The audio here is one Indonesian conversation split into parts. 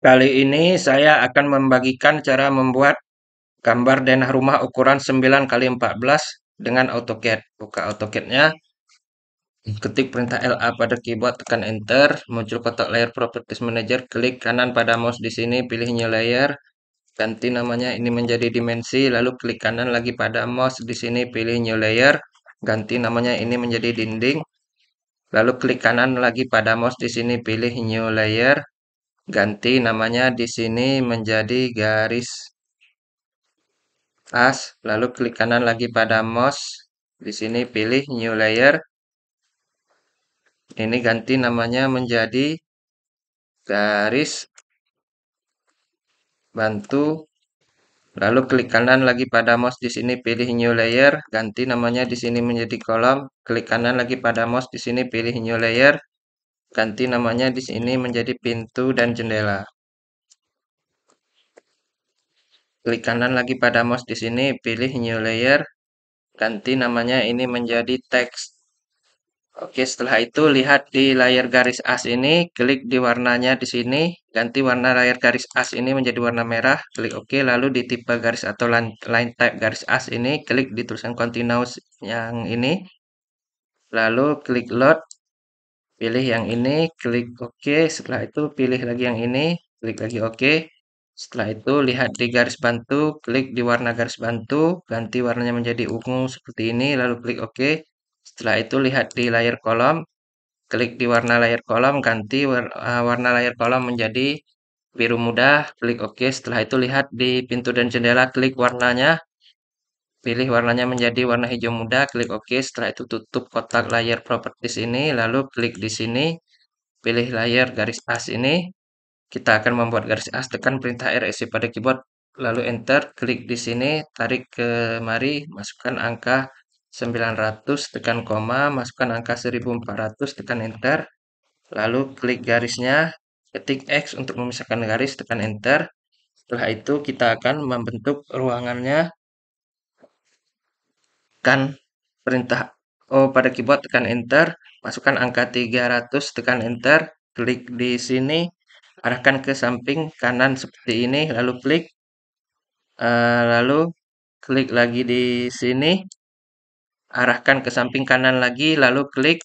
Kali ini saya akan membagikan cara membuat gambar denah rumah ukuran 9 kali 14 dengan AutoCAD. Buka AutoCAD-nya, ketik perintah LA pada keyboard, tekan Enter, muncul kotak layer Properties Manager, klik kanan pada mouse di sini, pilih New Layer, ganti namanya ini menjadi dimensi, lalu klik kanan lagi pada mouse di sini, pilih New Layer, ganti namanya ini menjadi dinding, lalu klik kanan lagi pada mouse di sini, pilih New Layer, ganti namanya di sini menjadi garis as, lalu klik kanan lagi pada mouse. Di sini pilih New Layer. Ini ganti namanya menjadi garis bantu. Lalu klik kanan lagi pada mouse di sini pilih New Layer, ganti namanya di sini menjadi kolom. Klik kanan lagi pada mouse di sini pilih New Layer, ganti namanya di sini menjadi pintu dan jendela. Klik kanan lagi pada mouse di sini pilih New Layer, ganti namanya ini menjadi teks. Oke, setelah itu lihat di layar garis as ini, klik di warnanya di sini, ganti warna layar garis as ini menjadi warna merah, klik OK, lalu di tipe garis atau line type garis as ini, klik di tulisan continuous yang ini, lalu klik load, pilih yang ini, klik OK, setelah itu pilih lagi yang ini, klik lagi OK. Setelah itu lihat di garis bantu, klik di warna garis bantu, ganti warnanya menjadi ungu seperti ini, lalu klik OK. Setelah itu lihat di layar kolom, klik di warna layar kolom, ganti warna layar kolom menjadi biru muda, klik OK. Setelah itu lihat di pintu dan jendela, klik warnanya, pilih warnanya menjadi warna hijau muda, klik OK. Setelah itu tutup kotak layar properties ini, lalu klik di sini, pilih layar garis as ini. Kita akan membuat garis as, tekan perintah RSC pada keyboard, lalu Enter, klik di sini, tarik ke mari, masukkan angka 900, tekan koma, masukkan angka 1400, tekan Enter. Lalu klik garisnya, ketik X untuk memisahkan garis, tekan Enter. Setelah itu kita akan membentuk ruangannya, tekan perintah O pada keyboard, tekan Enter. Masukkan angka 300, tekan Enter. Klik di sini, arahkan ke samping kanan seperti ini, lalu klik. Lalu klik lagi di sini, arahkan ke samping kanan lagi, lalu klik.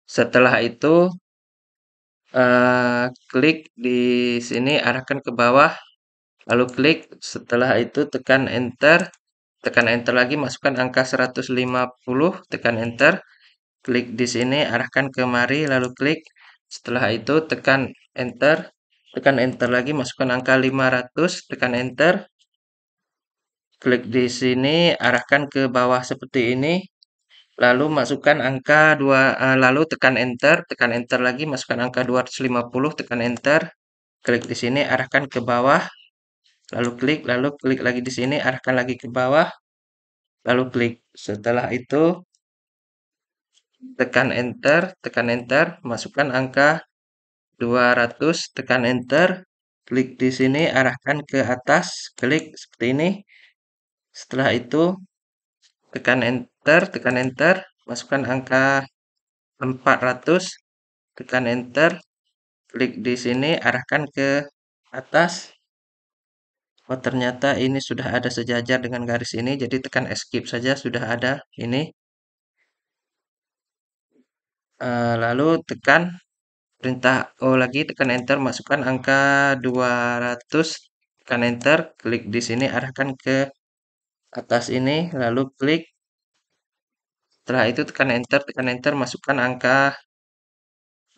Setelah itu, klik di sini, arahkan ke bawah, lalu klik, setelah itu tekan enter lagi, masukkan angka 150, tekan enter, klik di sini, arahkan ke mari, lalu klik, setelah itu tekan enter lagi, masukkan angka 500, tekan enter, klik di sini, arahkan ke bawah seperti ini, lalu masukkan angka 2, lalu tekan enter lagi, masukkan angka 250, tekan enter, klik di sini, arahkan ke bawah, lalu klik lagi di sini, arahkan lagi ke bawah, lalu klik. Setelah itu tekan enter, masukkan angka 200, tekan enter, klik di sini, arahkan ke atas, klik seperti ini. Setelah itu tekan enter, masukkan angka 400, tekan enter, klik di sini, arahkan ke atas. Oh, ternyata ini sudah ada sejajar dengan garis ini, jadi tekan escape saja sudah ada ini. Lalu tekan perintah O lagi, tekan enter, masukkan angka 200, tekan enter, klik di sini, arahkan ke atas ini, lalu klik. Setelah itu tekan enter, masukkan angka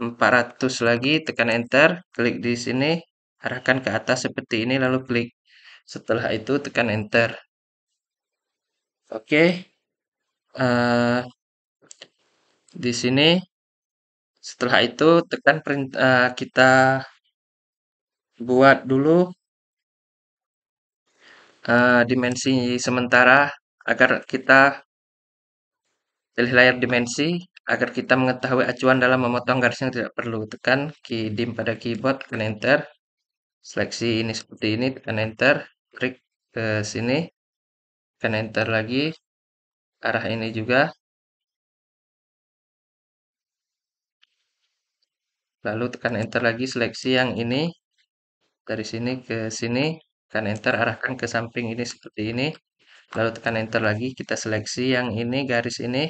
400 lagi, tekan enter, klik di sini, arahkan ke atas seperti ini, lalu klik. Setelah itu tekan enter. Oke, eh, di sini setelah itu tekan perintah, kita buat dulu dimensi sementara agar kita pilih layar dimensi agar kita mengetahui acuan dalam memotong garis yang tidak perlu. Tekan key dim pada keyboard, tekan enter. Seleksi ini seperti ini, tekan enter. Klik ke sini, tekan enter lagi. Arah ini juga. Lalu tekan enter lagi, seleksi yang ini. Dari sini ke sini, tekan enter, arahkan ke samping ini seperti ini. Lalu tekan enter lagi, kita seleksi yang ini, garis ini.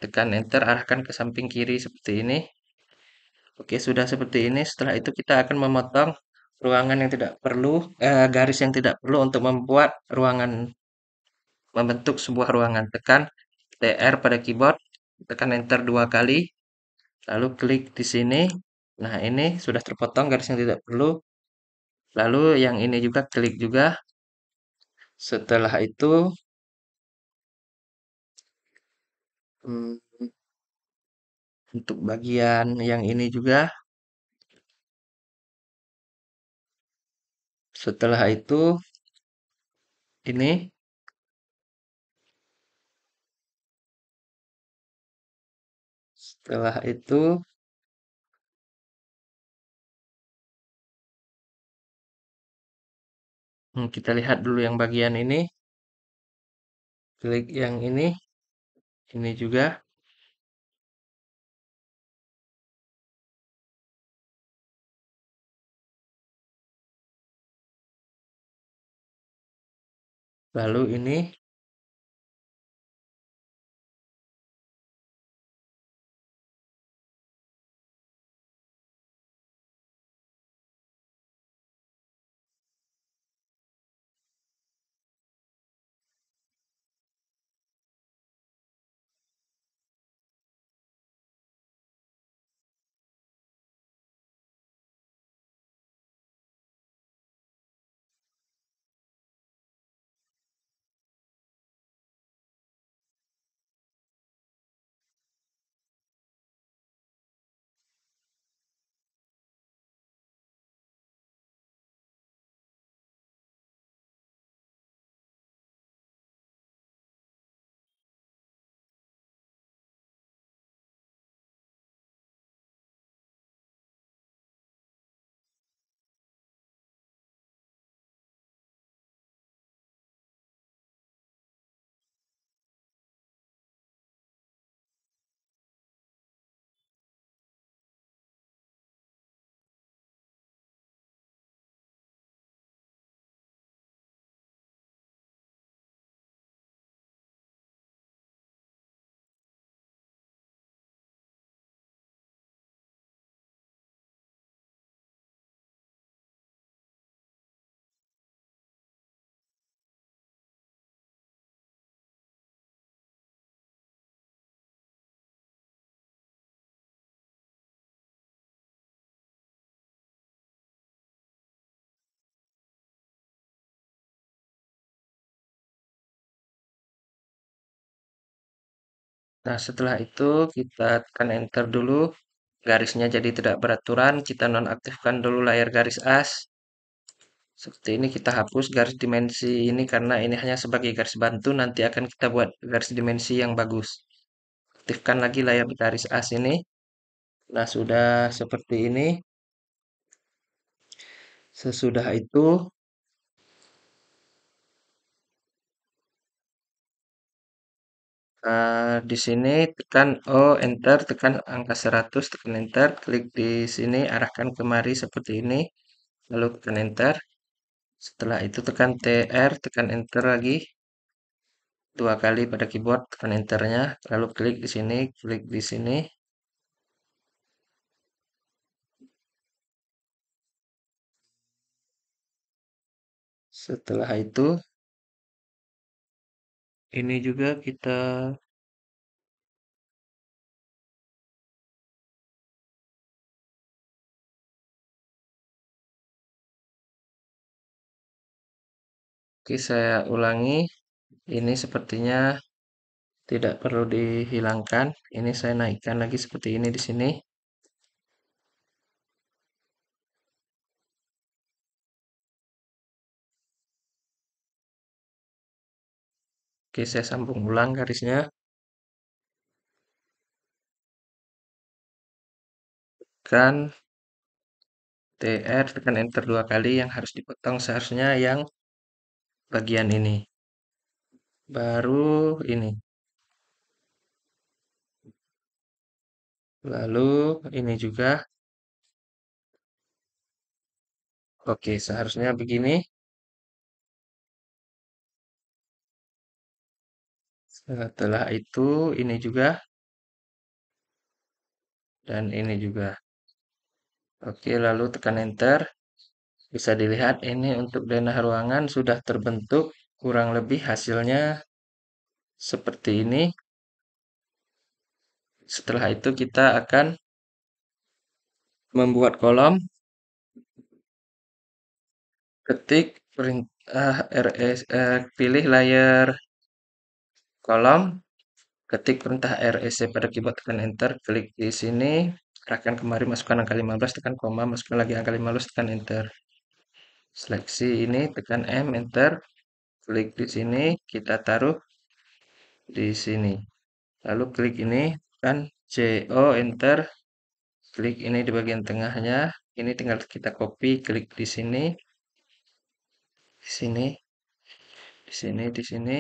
Tekan enter, arahkan ke samping kiri seperti ini. Oke, sudah seperti ini. Setelah itu kita akan memotong ruangan yang tidak perlu, garis yang tidak perlu untuk membuat ruangan, membentuk sebuah ruangan. Tekan TR pada keyboard, tekan enter dua kali, lalu klik di sini. Nah, ini sudah terpotong garis yang tidak perlu. Lalu yang ini juga klik juga. Setelah itu, hmm, untuk bagian yang ini juga. Setelah itu, ini. Setelah itu, kita lihat dulu yang bagian ini. Klik yang ini juga. Lalu ini. Nah, setelah itu kita tekan enter dulu. Garisnya jadi tidak beraturan. Kita nonaktifkan dulu layar garis as. Seperti ini kita hapus garis dimensi ini karena ini hanya sebagai garis bantu. Nanti akan kita buat garis dimensi yang bagus. Aktifkan lagi layar garis as ini. Nah, sudah seperti ini. Sesudah itu, di sini tekan enter, tekan angka 100, tekan enter, klik di sini, arahkan kemari seperti ini, lalu tekan enter. Setelah itu tekan TR, tekan enter lagi dua kali pada keyboard, tekan enternya, lalu klik di sini, klik di sini. Setelah itu, ini juga kita oke, saya ulangi. Ini sepertinya tidak perlu dihilangkan. Ini saya naikkan lagi seperti ini di sini. Oke, saya sambung ulang garisnya. Tekan TR, tekan enter dua kali. Yang harus dipotong seharusnya yang bagian ini. Baru ini. Lalu ini juga. Oke, seharusnya begini. Setelah itu, ini juga, dan ini juga. Oke, lalu tekan Enter. Bisa dilihat ini untuk denah ruangan sudah terbentuk. Kurang lebih hasilnya seperti ini. Setelah itu kita akan membuat kolom. Ketik perintah pilih layer kolom. Ketik perintah REC pada keyboard, tekan Enter. Klik di sini. Arahkan kemari, masukkan angka 15, tekan koma, masukkan lagi angka 15, tekan Enter. Seleksi ini, tekan M, Enter. Klik di sini, kita taruh di sini. Lalu klik ini, tekan CO, Enter. Klik ini di bagian tengahnya. Ini tinggal kita copy, klik di sini, di sini, di sini, di sini.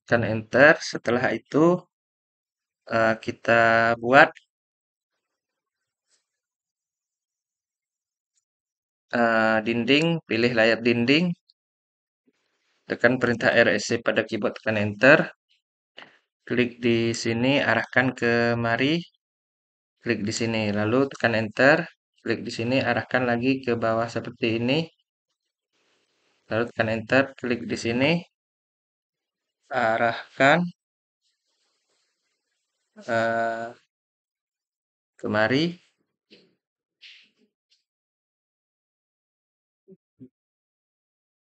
Tekan Enter. Setelah itu kita buat dinding. Pilih layar dinding. Tekan perintah REC pada keyboard, tekan Enter. Klik di sini, arahkan ke mari. Klik di sini, lalu tekan Enter. Klik di sini, arahkan lagi ke bawah seperti ini. Lalu tekan Enter. Klik di sini, arahkan eh, kemari.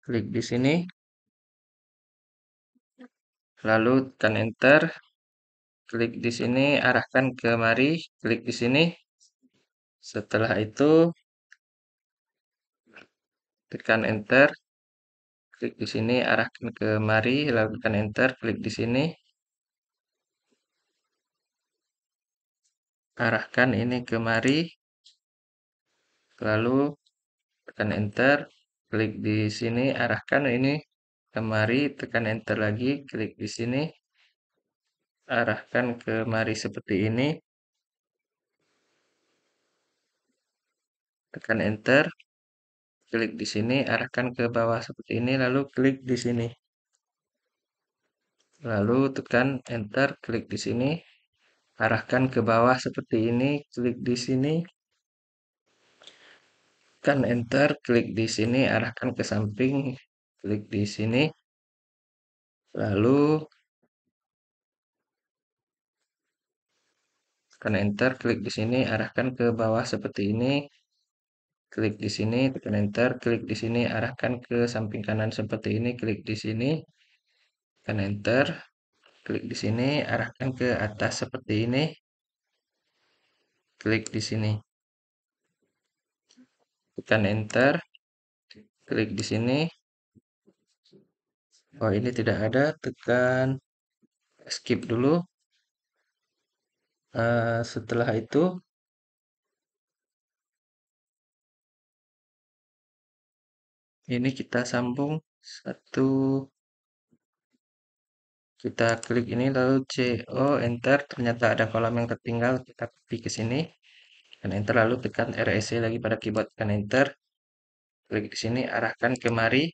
Klik di sini, lalu tekan Enter. Klik di sini, arahkan ke mari. Klik di sini. Setelah itu, tekan Enter. Klik di sini, arahkan ke mari, lalu tekan Enter. Klik di sini, arahkan ini ke mari, lalu tekan Enter. Klik di sini, arahkan ini ke mari, tekan Enter lagi. Klik di sini, arahkan ke mari seperti ini, tekan Enter. Klik di sini, arahkan ke bawah seperti ini, lalu klik di sini. Lalu tekan Enter, klik di sini, arahkan ke bawah seperti ini, klik di sini, tekan Enter, klik di sini, arahkan ke samping, klik di sini, lalu tekan Enter, klik di sini, arahkan ke bawah seperti ini, klik di sini, tekan Enter, klik di sini, arahkan ke samping kanan seperti ini, klik di sini, tekan Enter, klik di sini, arahkan ke atas seperti ini, klik di sini, tekan Enter, klik di sini. Oh, ini tidak ada, tekan skip dulu. Setelah itu, ini kita sambung satu, kita klik ini lalu CO, enter. Ternyata ada kolom yang tertinggal, kita copy ke sini, dan enter, lalu tekan REC lagi pada keyboard, tekan enter. Klik di sini, arahkan kemari,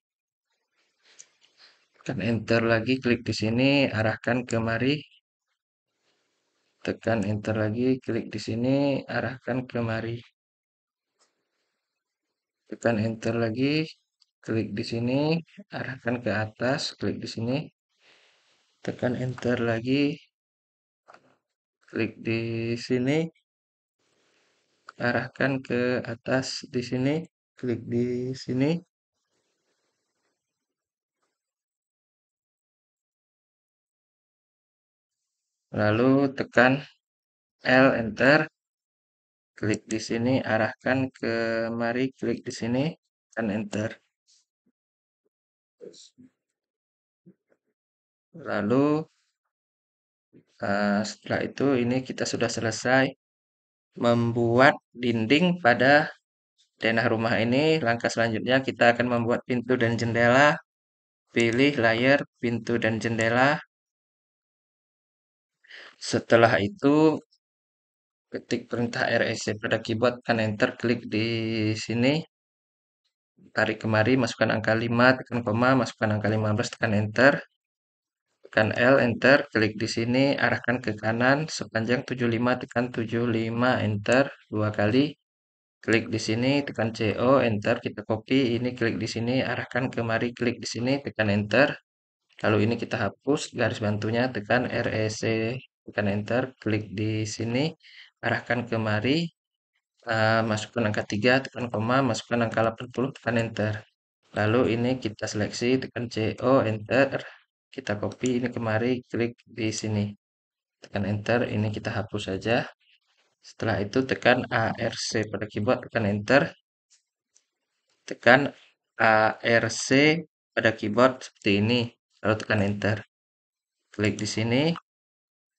tekan enter lagi, klik di sini, arahkan kemari, tekan enter lagi, klik di sini, arahkan kemari, tekan enter lagi, klik di sini, arahkan ke atas, klik di sini, tekan enter lagi, klik di sini, arahkan ke atas di sini, klik di sini, lalu tekan L, enter, klik di sini, arahkan ke mari, klik di sini, tekan enter. Lalu setelah itu ini kita sudah selesai membuat dinding pada denah rumah ini. Langkah selanjutnya kita akan membuat pintu dan jendela. Pilih layer pintu dan jendela. Setelah itu ketik perintah REC pada keyboard, tekan enter, klik di sini, tarik kemari, masukkan angka 5, tekan koma, masukkan angka 15, tekan enter, tekan L, enter, klik di sini, arahkan ke kanan sepanjang 75, tekan 75, enter, dua kali, klik di sini, tekan CO, enter, kita copy, ini klik di sini, arahkan kemari, klik di sini, tekan enter, lalu ini kita hapus, garis bantunya, tekan REC, tekan enter, klik di sini, arahkan kemari, masukkan angka 3, tekan koma, masukkan angka 80, tekan enter. Lalu ini kita seleksi, tekan CO, enter. Kita copy ini kemari, klik di sini. Tekan enter, ini kita hapus saja. Setelah itu tekan ARC pada keyboard, tekan enter. Tekan ARC pada keyboard seperti ini. Lalu tekan enter. Klik di sini,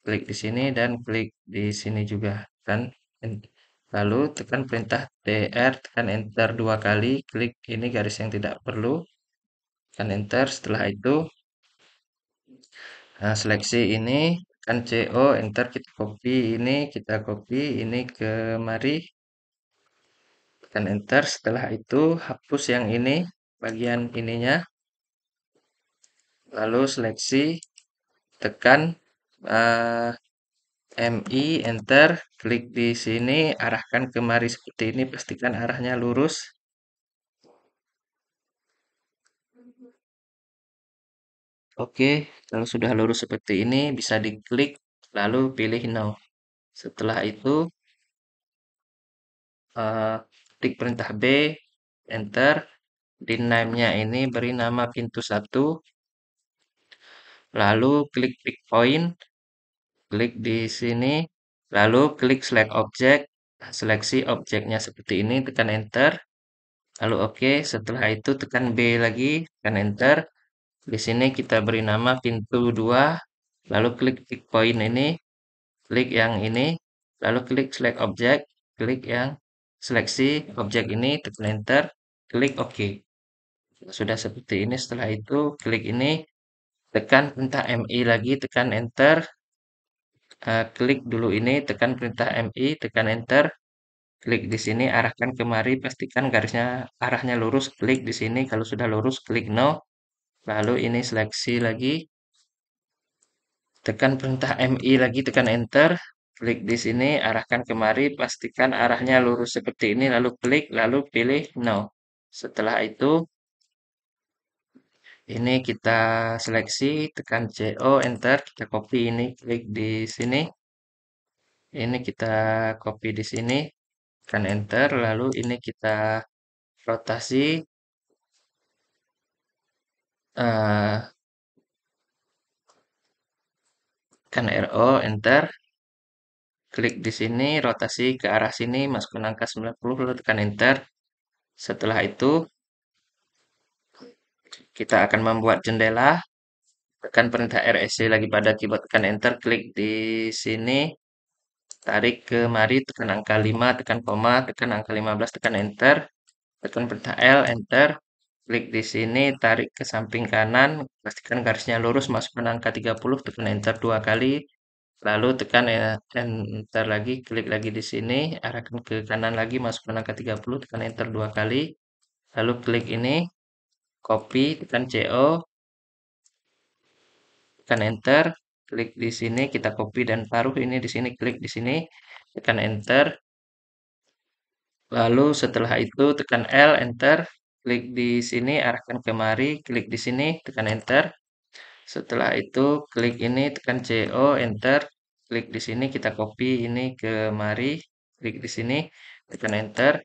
klik di sini, dan klik di sini juga. Kan? Lalu tekan perintah TR, tekan enter dua kali, klik ini garis yang tidak perlu, tekan enter. Setelah itu seleksi ini, tekan CO, enter, kita copy ini ke mari, tekan enter. Setelah itu hapus yang ini, bagian ininya, lalu seleksi, tekan MI, enter, klik di sini, arahkan ke mari seperti ini, pastikan arahnya lurus. Oke, kalau sudah lurus seperti ini, bisa diklik, lalu pilih no. Setelah itu, klik perintah B, enter, di name-nya ini beri nama pintu 1, lalu klik pick point, klik di sini, lalu klik select object, seleksi objeknya seperti ini, tekan enter, lalu oke, setelah itu tekan B lagi, tekan enter, di sini kita beri nama pintu 2, lalu klik pick point ini, klik yang ini, lalu klik select object, klik yang seleksi objek ini, tekan enter, klik OK. Sudah seperti ini, setelah itu klik ini, tekan perintah MI lagi, tekan enter, klik dulu ini, tekan perintah MI, tekan enter, klik di sini, arahkan kemari, pastikan garisnya arahnya lurus, klik di sini, kalau sudah lurus, klik no, lalu ini seleksi lagi, tekan perintah MI lagi, tekan enter, klik di sini, arahkan kemari, pastikan arahnya lurus seperti ini, lalu klik, lalu pilih no. Setelah itu, ini kita seleksi, tekan CO, enter, kita copy ini, klik di sini, ini kita copy di sini, tekan enter, lalu ini kita rotasi, eh, tekan RO, enter, klik di sini, rotasi ke arah sini, masukkan angka 90, lalu tekan enter. Setelah itu, kita akan membuat jendela, tekan perintah REC lagi pada keyboard, tekan enter, klik di sini, tarik ke mari, tekan angka 5, tekan koma, tekan angka 15, tekan enter, tekan perintah L, enter, klik di sini, tarik ke samping kanan, pastikan garisnya lurus, masukkan angka 30, tekan enter dua kali, lalu tekan enter lagi, klik lagi di sini, arahkan ke kanan lagi, masukkan angka 30, tekan enter dua kali, lalu klik ini, copy, tekan CO, tekan enter, klik di sini, kita copy dan taruh ini di sini, klik di sini, tekan enter, lalu setelah itu tekan L, enter, klik di sini, arahkan kemari, klik di sini, tekan enter. Setelah itu klik ini, tekan CO, enter, klik di sini, kita copy ini ke mari, klik di sini, tekan enter,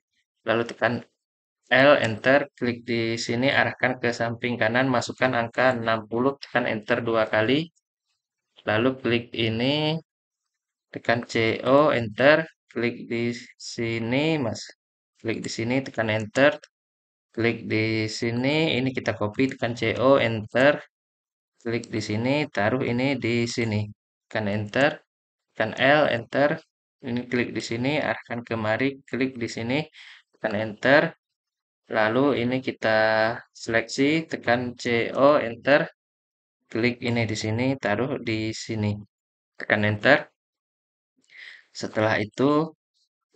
lalu tekan L, enter, klik di sini, arahkan ke samping kanan, masukkan angka 60, tekan enter 2 kali, lalu klik ini, tekan CO, enter, klik di sini, klik di sini, tekan enter, klik di sini, ini kita copy, tekan CO, enter, klik di sini, taruh ini di sini, tekan enter, tekan L, enter, ini klik di sini, arahkan kemari, klik di sini, tekan enter, lalu ini kita seleksi, tekan CO, enter, klik ini di sini, taruh di sini, tekan enter. Setelah itu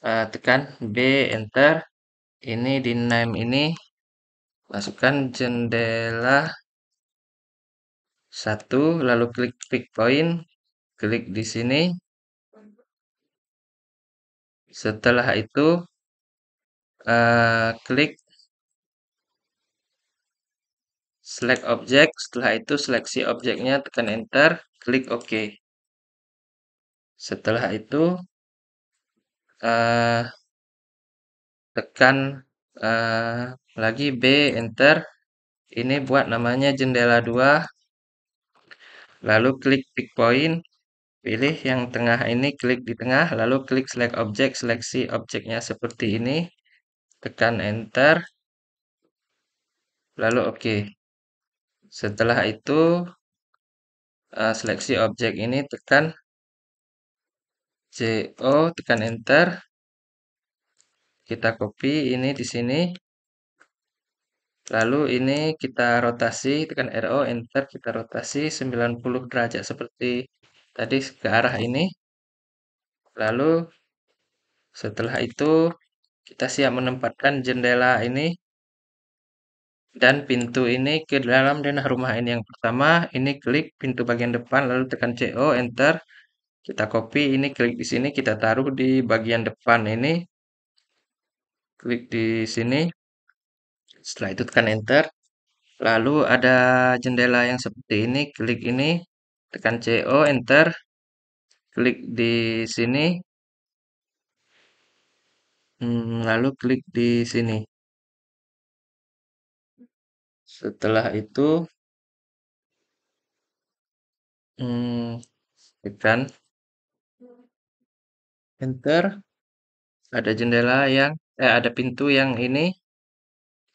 tekan B, enter. Ini di name ini masukkan jendela 1, lalu klik pick point, klik di sini. Setelah itu klik select object. Setelah itu seleksi objeknya, tekan enter, klik OK. Setelah itu eh, tekan lagi B, enter. Ini buat namanya jendela 2. Lalu klik pick point, pilih yang tengah ini, klik di tengah, lalu klik select object, seleksi objeknya seperti ini, tekan enter, lalu OK. Setelah itu seleksi objek ini, tekan CO, tekan enter, kita copy ini di sini, lalu ini kita rotasi, tekan RO, enter, kita rotasi 90 derajat seperti tadi ke arah ini. Lalu setelah itu kita siap menempatkan jendela ini dan pintu ini ke dalam denah rumah ini. Yang pertama, ini klik pintu bagian depan, lalu tekan CO, enter. Kita copy, ini klik di sini, kita taruh di bagian depan ini. Klik di sini. Setelah itu tekan enter. Lalu ada jendela yang seperti ini, klik ini, tekan CO, enter. Klik di sini, lalu klik di sini. Setelah itu, tekan enter. Ada jendela yang, ada pintu yang ini,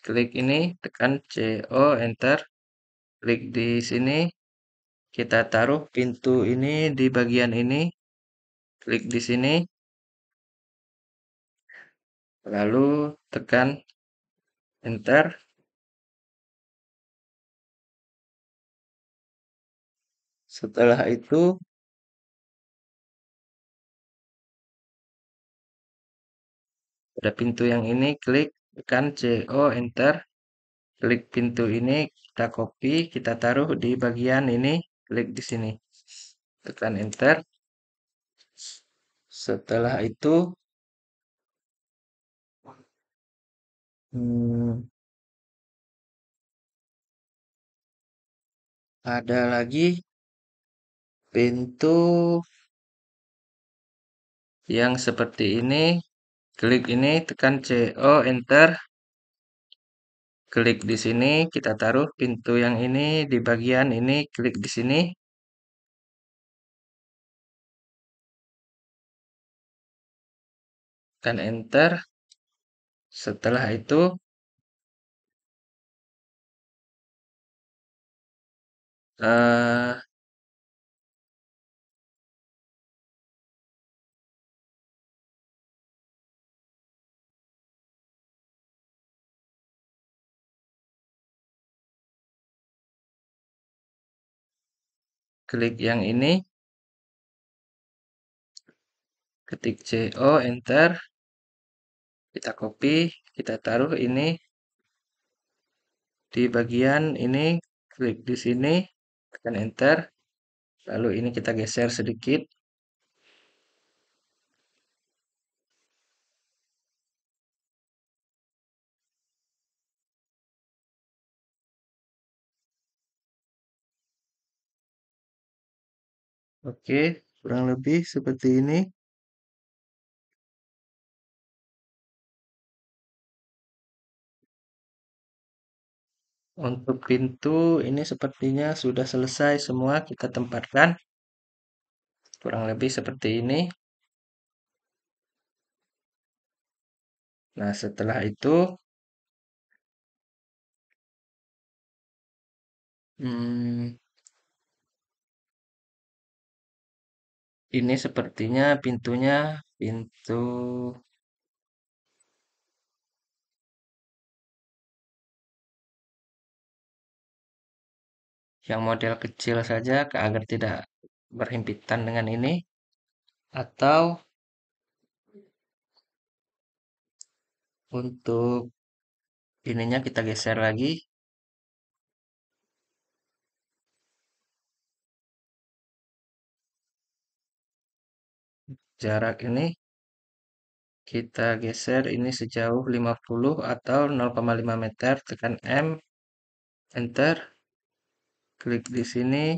klik ini, tekan CO, enter, klik di sini, kita taruh pintu ini di bagian ini, klik di sini, lalu tekan enter. Setelah itu, ada pintu yang ini, klik, tekan CO, enter, klik pintu ini, kita copy, kita taruh di bagian ini, klik di sini, tekan enter. Setelah itu, hmm, ada lagi pintu yang seperti ini, klik ini, tekan CO, enter, klik di sini, kita taruh pintu yang ini di bagian ini, klik di sini, tekan enter. Setelah itu, eh, klik yang ini, ketik CO, enter, kita copy, kita taruh ini di bagian ini, klik di sini, tekan enter, lalu ini kita geser sedikit. Oke, kurang lebih seperti ini. Untuk pintu ini sepertinya sudah selesai semua kita tempatkan. Kurang lebih seperti ini. Nah, setelah itu, hmm, ini sepertinya pintunya pintu yang model kecil saja agar tidak berhimpitan dengan ini. Atau untuk ininya kita geser lagi. Jarak ini kita geser ini sejauh 50 atau 0,5 meter. Tekan M, Enter. Klik di sini,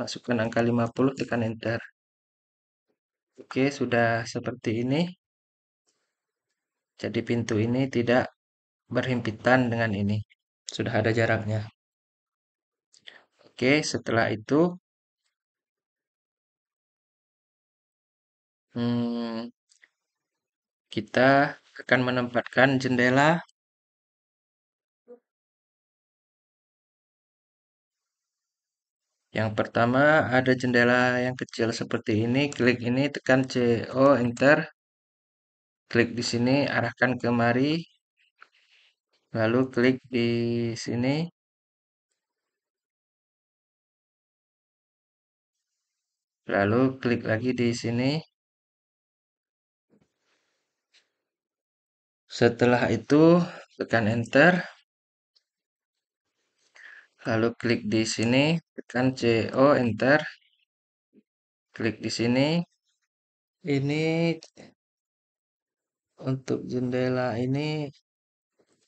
masukkan angka 50, tekan Enter. Oke, sudah seperti ini. Jadi pintu ini tidak berhimpitan dengan ini. Sudah ada jaraknya. Oke, setelah itu hmm, kita akan menempatkan jendela. Yang pertama ada jendela yang kecil seperti ini. Klik ini, tekan CO, Enter. Klik di sini, arahkan kemari. Lalu klik di sini. Lalu klik lagi di sini. Setelah itu tekan Enter. Lalu klik di sini, tekan CO, Enter. Klik di sini. Ini untuk jendela ini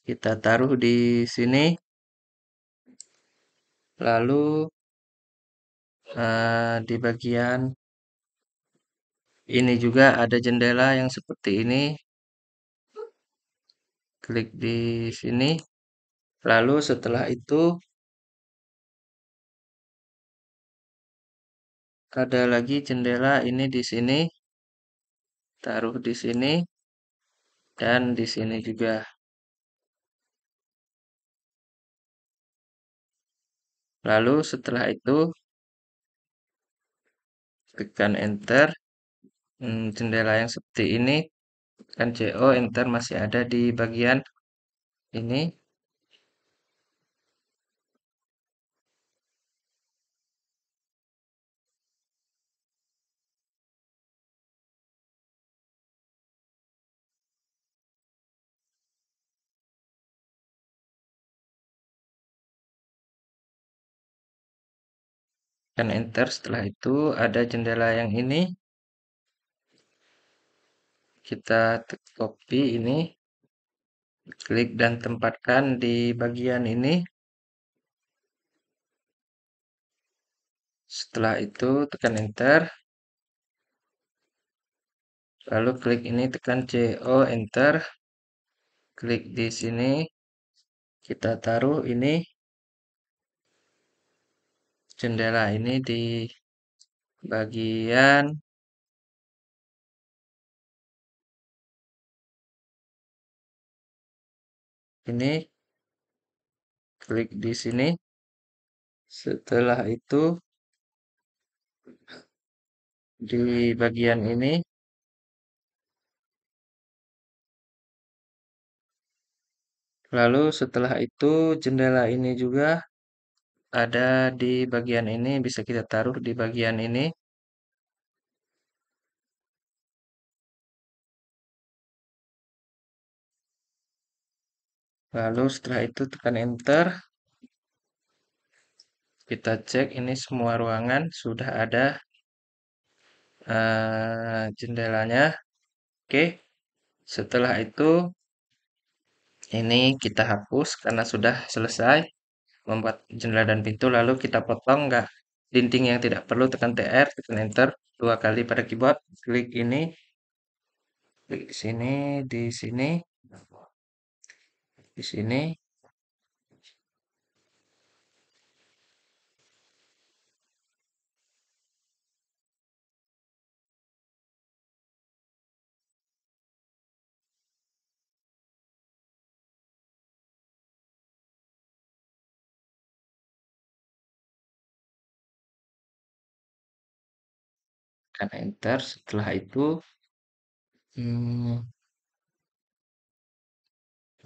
kita taruh di sini. Lalu di bagian ini juga ada jendela yang seperti ini. Klik di sini. Lalu setelah itu ada lagi jendela ini di sini. Taruh di sini dan di sini juga. Lalu setelah itu tekan Enter. Jendela yang seperti ini tekan CO, Enter, masih ada di bagian ini. Tekan Enter. Setelah itu ada jendela yang ini. Kita copy ini. Klik dan tempatkan di bagian ini. Setelah itu tekan Enter. Lalu klik ini, tekan CO, Enter. Klik di sini. Kita taruh ini jendela ini di bagian ini. Klik di sini. Setelah itu di bagian ini. Lalu setelah itu jendela ini juga ada di bagian ini. Bisa kita taruh di bagian ini. Lalu setelah itu tekan Enter. Kita cek ini semua ruangan sudah ada jendelanya. Oke, setelah itu ini kita hapus karena sudah selesai membuat jendela dan pintu. Lalu kita potong nggak dinding yang tidak perlu, tekan TR, tekan Enter 2 kali pada keyboard. Klik ini, klik di sini, di sini, di sini. tekan enter. Setelah itu, hmm,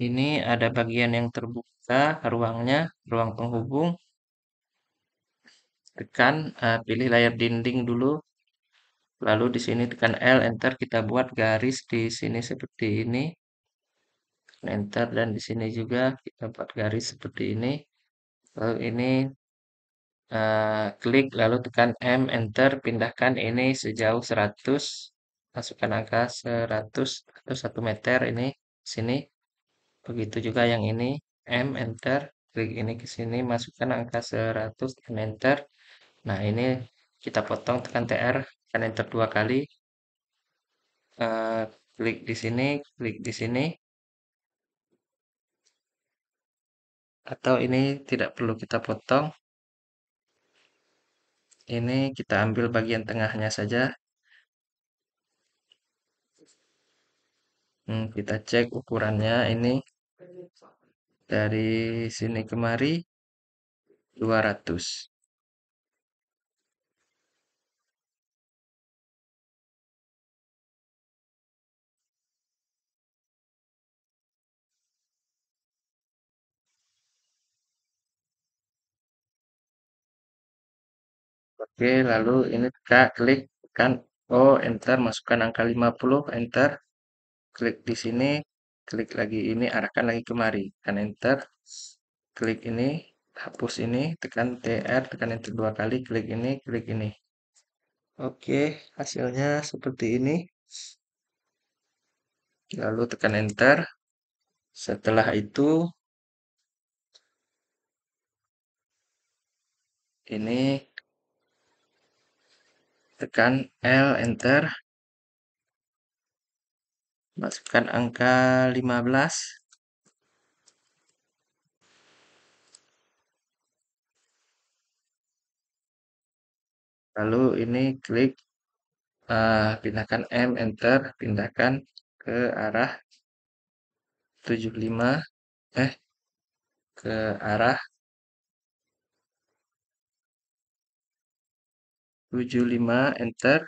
ini ada bagian yang terbuka, ruangnya, ruang penghubung. Tekan, pilih layar dinding dulu. Lalu di sini tekan L, enter. Kita buat garis di sini seperti ini. Enter dan di sini juga kita buat garis seperti ini. Lalu ini klik lalu tekan M, enter. Pindahkan ini sejauh 100. Masukkan angka 100 atau 1 meter ini sini. Begitu juga yang ini M, enter. Klik ini ke sini, masukkan angka 100 tekan enter. Nah, ini kita potong tekan TR, tekan enter 2 kali. Klik di sini, klik di sini. Atau ini tidak perlu kita potong. Ini kita ambil bagian tengahnya saja. Kita cek ukurannya ini dari sini kemari 200. Oke, lalu ini klik tekan oh enter, masukkan angka 50, enter. Klik di sini, klik lagi ini, arahkan lagi kemari, tekan enter. Klik ini, hapus ini, tekan TR, tekan enter 2 kali, klik ini, klik ini. Oke, hasilnya seperti ini. Lalu tekan enter. Setelah itu, ini tekan L, enter. Masukkan angka 15. Lalu ini klik pindahkan M, enter. Pindahkan ke arah 75. Ke arah 75, enter.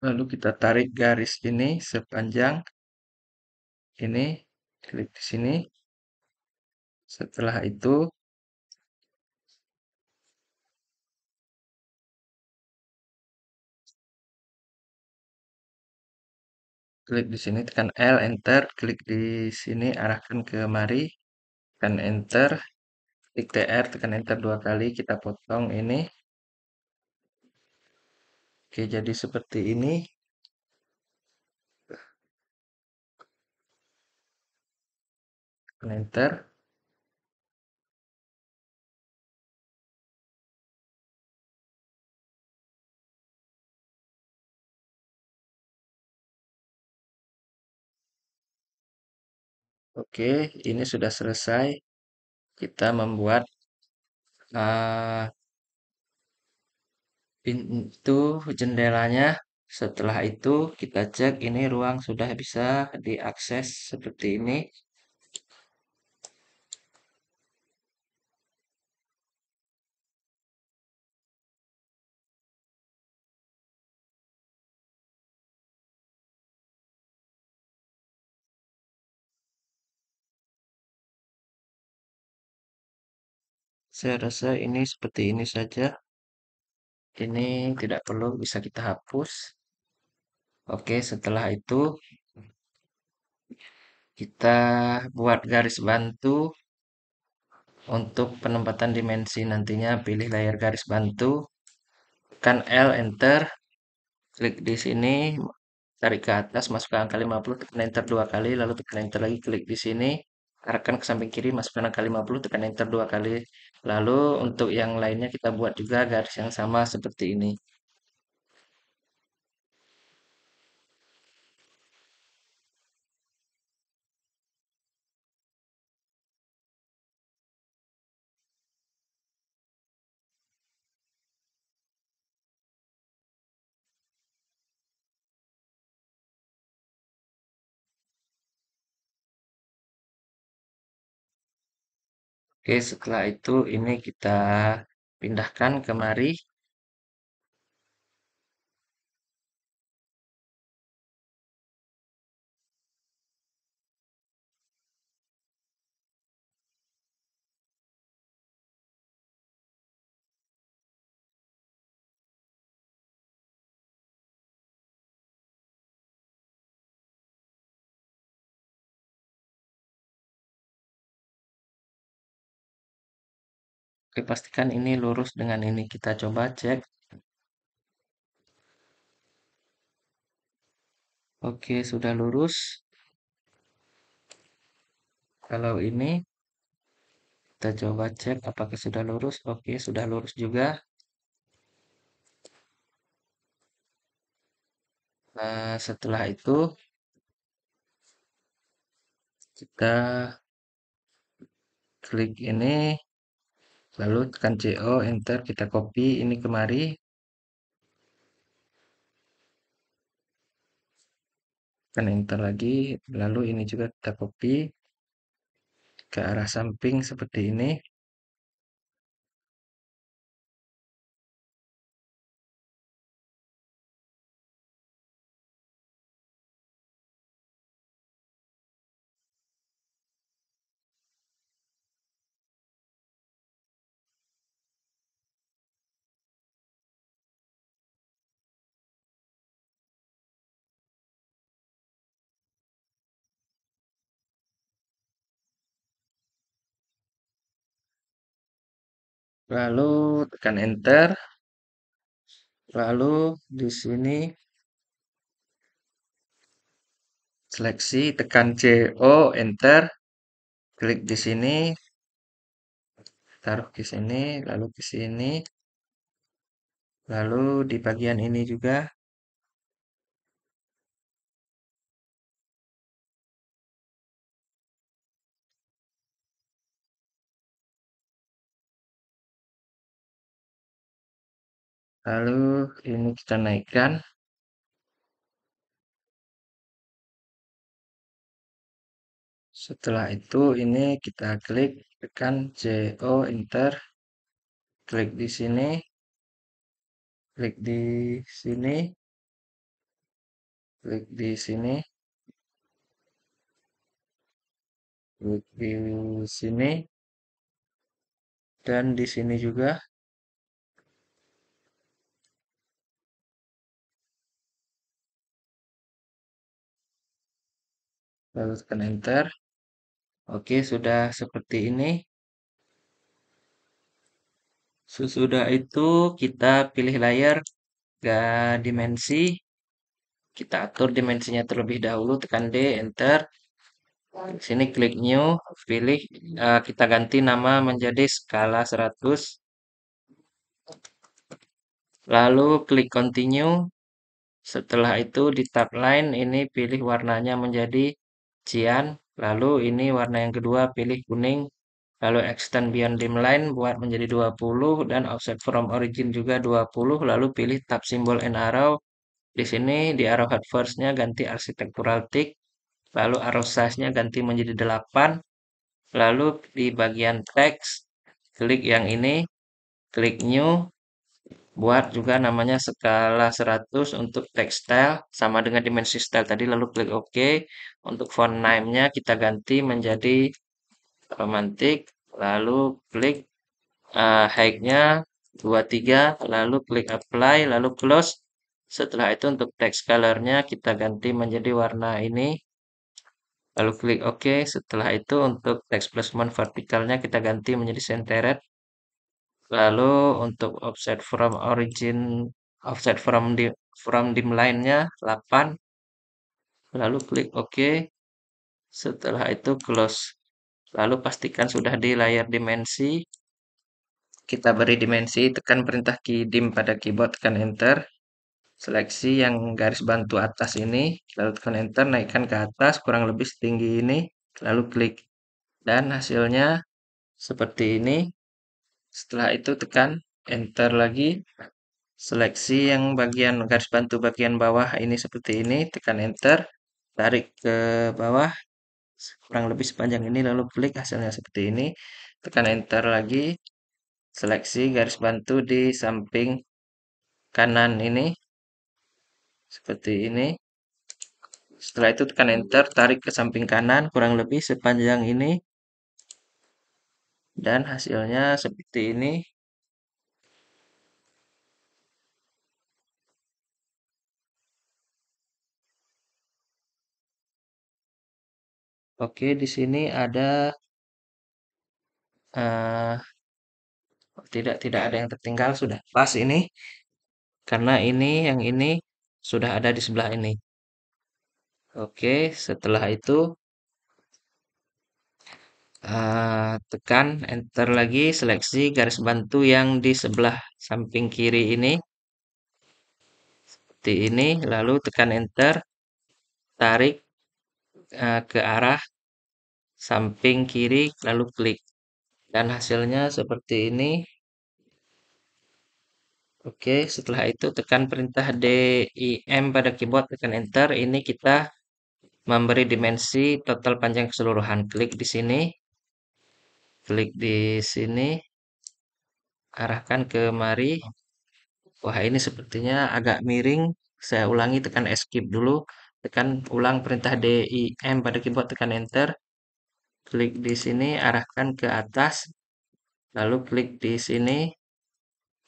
Lalu kita tarik garis ini sepanjang ini, klik di sini. Setelah itu, klik di sini, tekan L, enter. Klik di sini, arahkan ke mari, tekan enter. Klik TR, tekan enter 2 kali. Kita potong ini. Oke, jadi seperti ini. Tekan enter. Oke, ini sudah selesai. Kita membuat uh, pintu jendelanya. Setelah itu kita cek ini ruang sudah bisa diakses seperti ini. Saya rasa ini seperti ini saja. Ini tidak perlu, bisa kita hapus. Oke, setelah itu kita buat garis bantu. Untuk penempatan dimensi nantinya pilih layar garis bantu, tekan L, enter, klik di sini, tarik ke atas, masuk ke angka 50, tekan enter dua kali, lalu tekan enter lagi, klik di sini, arahkan ke samping kiri, masukkan angka 50, tekan enter dua kali. Lalu untuk yang lainnya kita buat juga garis yang sama seperti ini. Oke, setelah itu ini kita pindahkan kemari. Oke, pastikan ini lurus dengan ini. Kita coba cek. Oke, sudah lurus. Kalau ini kita coba cek apakah sudah lurus. Oke, sudah lurus juga. Nah, setelah itu kita klik ini, lalu tekan CO, enter, kita copy ini kemari. Tekan enter lagi, lalu ini juga kita copy ke arah samping seperti ini. Lalu tekan enter, lalu di sini seleksi, tekan CO, enter, klik di sini, taruh ke sini, lalu ke sini, lalu di bagian ini juga. Lalu ini kita naikkan. Setelah itu ini kita klik, tekan CO, enter, klik di sini, klik di sini, klik di sini, klik di sini, dan di sini juga. Lalu tekan enter. Oke, sudah seperti ini. Sesudah itu kita pilih layar ke dimensi. Kita atur dimensinya terlebih dahulu, tekan D, enter. Di sini klik new, pilih kita ganti nama menjadi skala 100. Lalu klik continue. Setelah itu di tab line ini pilih warnanya menjadi cyan. Lalu ini warna yang kedua pilih kuning. Lalu extend beyond dim line buat menjadi 20 dan offset from origin juga 20. Lalu pilih tab simbol and arrow. Di sini di arrowhead first-nya ganti architectural tick. Lalu arrow size-nya ganti menjadi 8. Lalu di bagian teks klik yang ini, klik new. Buat juga namanya skala 100 untuk text style sama dengan dimensi style tadi, lalu klik OK. Untuk font name-nya kita ganti menjadi romantik, lalu klik height-nya 23, lalu klik apply, lalu close. Setelah itu untuk text color-nya kita ganti menjadi warna ini. lalu klik OK. Setelah itu untuk teks placement vertikalnya kita ganti menjadi centered. Lalu untuk offset from dim line-nya 8. Lalu klik OK. Setelah itu close. Lalu pastikan sudah di layar dimensi. Kita beri dimensi, tekan perintah key dim pada keyboard, tekan enter. Seleksi yang garis bantu atas ini, lalu tekan enter, naikkan ke atas kurang lebih setinggi ini, lalu klik. Dan hasilnya seperti ini. Setelah itu tekan enter lagi. Seleksi yang bagian garis bantu bagian bawah ini seperti ini, tekan enter, tarik ke bawah kurang lebih sepanjang ini, lalu klik, hasilnya seperti ini. Tekan enter lagi. Seleksi garis bantu di samping kanan ini seperti ini. Setelah itu tekan enter, tarik ke samping kanan kurang lebih sepanjang ini. Dan hasilnya seperti ini. Oke, di sini ada eh, tidak ada yang tertinggal, sudah pas ini. Karena ini yang ini sudah ada di sebelah ini. Oke, setelah itu tekan enter lagi, seleksi garis bantu yang di sebelah samping kiri ini seperti ini, lalu tekan enter, tarik ke arah samping kiri, lalu klik. Dan hasilnya seperti ini. Oke, setelah itu tekan perintah DIM pada keyboard, tekan enter. Ini kita memberi dimensi total panjang keseluruhan. Klik di sini, klik di sini, arahkan ke mari. Wah, ini sepertinya agak miring. Saya ulangi, tekan escape dulu. Tekan ulang perintah DIM pada keyboard, tekan enter. Klik di sini, arahkan ke atas. Lalu klik di sini,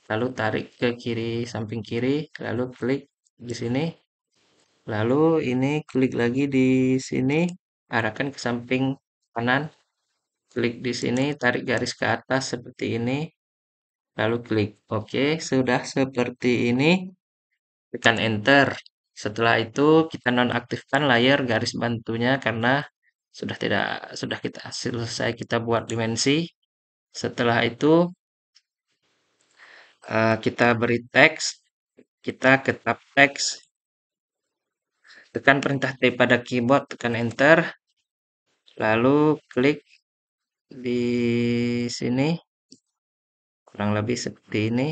lalu tarik ke kiri, samping kiri, lalu klik di sini. Lalu ini klik lagi di sini, arahkan ke samping kanan. Klik di sini, tarik garis ke atas seperti ini. Lalu klik. Oke, sudah seperti ini. Tekan enter. Setelah itu kita nonaktifkan layar garis bantunya karena sudah kita selesai kita buat dimensi. Setelah itu kita beri teks, kita ke tab teks, tekan perintah T pada keyboard, tekan enter, lalu klik di sini, kurang lebih seperti ini.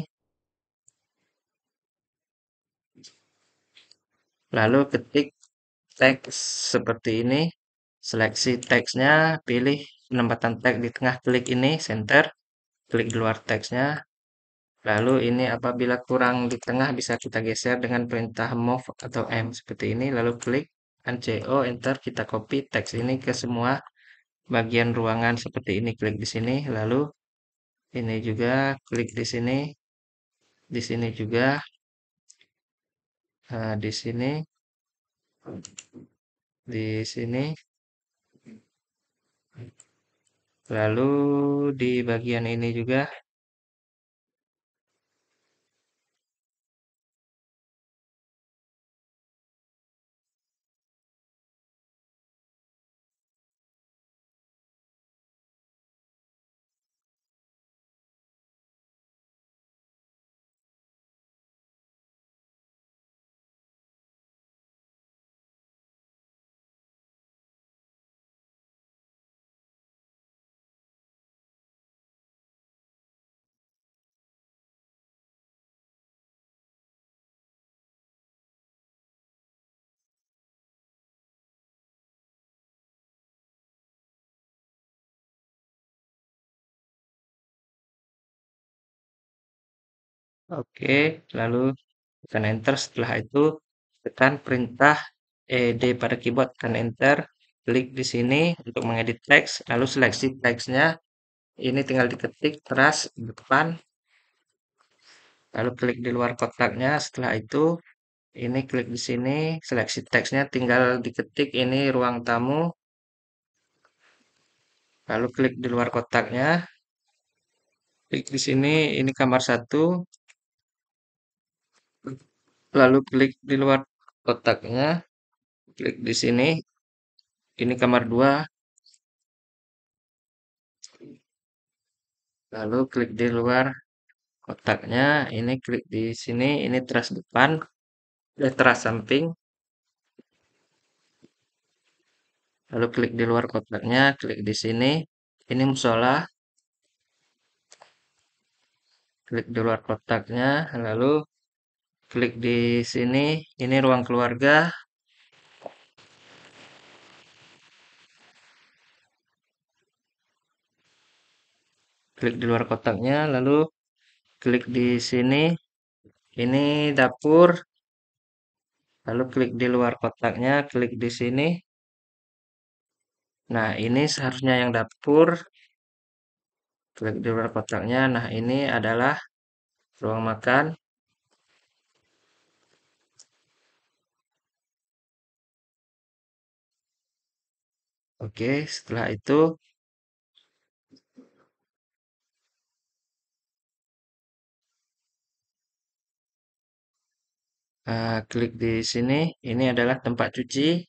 Lalu ketik teks seperti ini, seleksi teksnya, pilih penempatan teks di tengah, klik ini, center, klik di luar teksnya. Lalu ini apabila kurang di tengah bisa kita geser dengan perintah move atau M seperti ini. Lalu klik CO, enter, kita copy teks ini ke semua bagian ruangan seperti ini. Klik di sini, lalu ini juga klik di sini juga, di sini, di sini, lalu di bagian ini juga. Oke, lalu tekan enter. Setelah itu tekan perintah ED pada keyboard, tekan enter. Klik di sini untuk mengedit teks, lalu seleksi teksnya. Ini tinggal diketik teras depan, lalu klik di luar kotaknya. Setelah itu, ini klik di sini, seleksi teksnya tinggal diketik ini ruang tamu. lalu klik di luar kotaknya, klik di sini, ini kamar satu, lalu klik di luar kotaknya, klik di sini, ini kamar dua, lalu klik di luar kotaknya, ini klik di sini, ini teras depan, teras samping, lalu klik di luar kotaknya, klik di sini, ini musola, klik di luar kotaknya, lalu klik di sini, ini ruang keluarga, klik di luar kotaknya, lalu klik di sini, ini dapur, lalu klik di luar kotaknya, klik di sini. Nah, ini seharusnya yang dapur, klik di luar kotaknya. Nah, ini adalah ruang makan. Oke, setelah itu klik di sini. Ini adalah tempat cuci.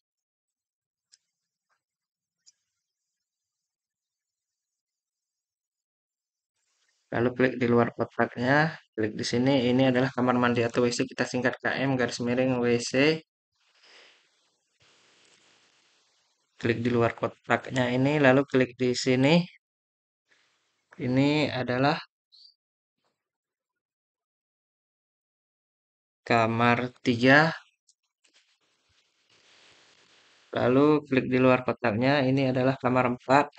Lalu klik di luar kotaknya, klik di sini. Ini adalah kamar mandi atau WC. Kita singkat KM garis miring WC. Klik di luar kotaknya ini, lalu klik di sini. Ini adalah kamar 3. Lalu klik di luar kotaknya. Ini adalah kamar 4.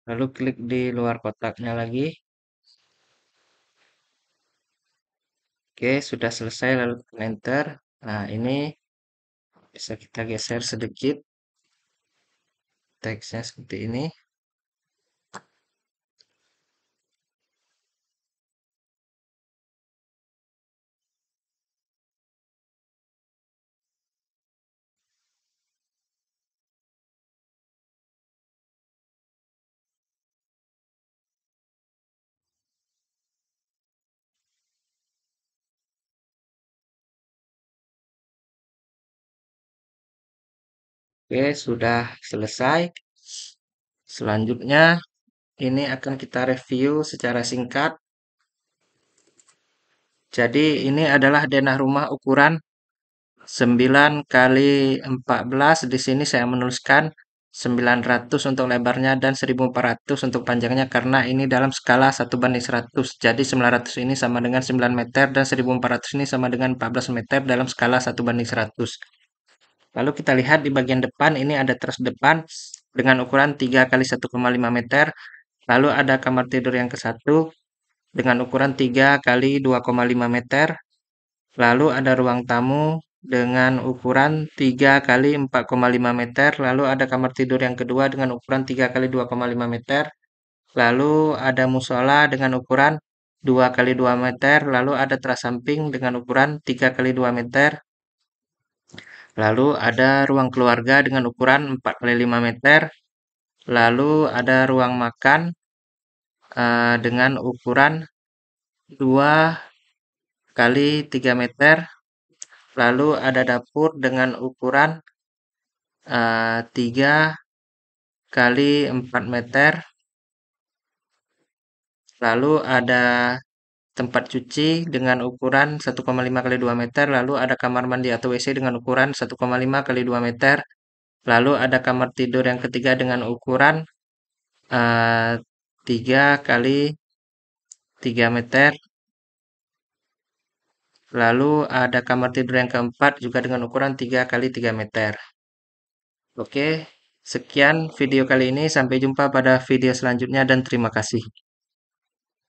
Lalu klik di luar kotaknya lagi. Oke, sudah selesai lalu tekan enter. Nah, ini bisa kita geser sedikit teksnya seperti ini. Oke, sudah selesai. Selanjutnya, ini akan kita review secara singkat. Jadi, ini adalah denah rumah ukuran 9 kali 14. Di sini saya menuliskan 900 untuk lebarnya dan 1400 untuk panjangnya karena ini dalam skala 1:100. Jadi 900 ini sama dengan 9 meter dan 1400 ini sama dengan 14 meter dalam skala 1:100. Lalu kita lihat di bagian depan ini ada teras depan dengan ukuran 3 kali 1,5 meter. Lalu ada kamar tidur yang ke satu dengan ukuran 3 kali 2,5 meter. Lalu ada ruang tamu dengan ukuran 3 kali 4,5 meter. Lalu ada kamar tidur yang kedua dengan ukuran 3 kali 2,5 meter. Lalu ada musola dengan ukuran 2 kali 2 meter. Lalu ada teras samping dengan ukuran 3 kali 2 meter. Lalu ada ruang keluarga dengan ukuran 4 kali 5 meter. Lalu ada ruang makan dengan ukuran 2 kali 3 meter. Lalu ada dapur dengan ukuran 3 kali 4 meter. Lalu ada tempat cuci dengan ukuran 1,5 kali 2 meter. Lalu ada kamar mandi atau WC dengan ukuran 1,5 kali 2 meter. Lalu ada kamar tidur yang ketiga dengan ukuran 3 kali 3 meter. Lalu ada kamar tidur yang keempat juga dengan ukuran 3 kali 3 meter. Oke, sekian video kali ini. Sampai jumpa pada video selanjutnya dan terima kasih.